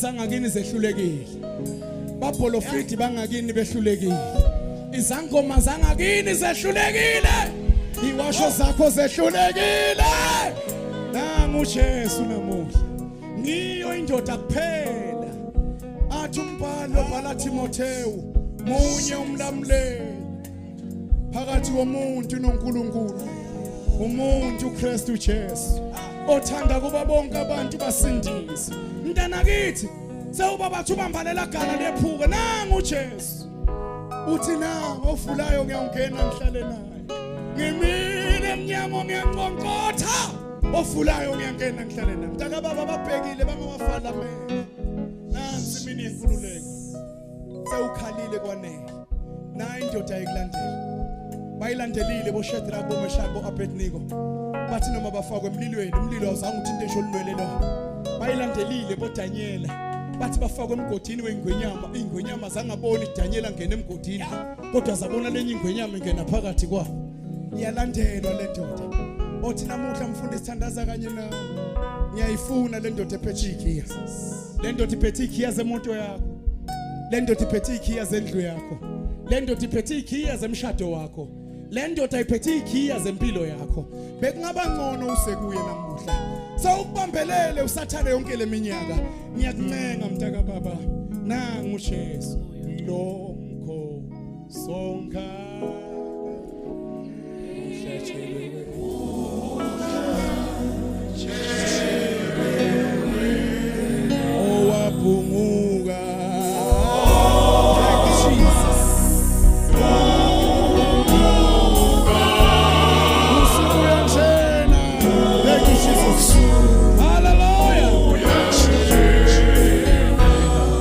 Sangakini sehlulekile baprofeti bangakini behlulekile izangoma zangakini sehlulekile iwasho zakho sehlulekile nangu uJesu namuhla ngiyo indoda kuphela athi umbhalo obhala Timotheyu munye umlamuleli phakathi komuntu noNkulunkulu umuntu uKristu Jesu othanda kuba bonke abantu basindise mntana kithi sewubabathu bambalela gala lephuke nangu uJesu uthi nangu ofulayo ngiyongena ngihlale naye ngimile emnyango ngiyanqonqotha ofulayo ngiyangena ngihlale naye mntaka baba babhekile bangawafala mina nansi mina inkululeko sewukhalile kwanele na indoda ayikulandela bayilandelile boShadrach boMeshach boAbednego bathi noma bafakwe emlilweni umlilo awuzange uthinte esho olwelelo bayilandelile boDaniela bathi bafakwe emgodini weingwenyama ingwenyama zangabona iDaniela ngene emgodini kodwa zabona lenye ingwenyama ingena phakathi kwabo iyalandelwa le ndoda othi namuhla mfundi sithandaza kanye nawe ngiyayifuna le ndoda ephethe ikhiya le ndoda iphethe ikhiya zemoto yakho le ndoda iphethe ikhiya zendlu yakho le ndoda iphethe ikhiya zemshado wakho le ndoda iphethe ikhiya zempilo yakho bekungaba ngcono usekuye namuhla sawukubambelele usathane yonke leminyaka ngiyakuncenga mntaka baba nangu uJesu lo mkho sonka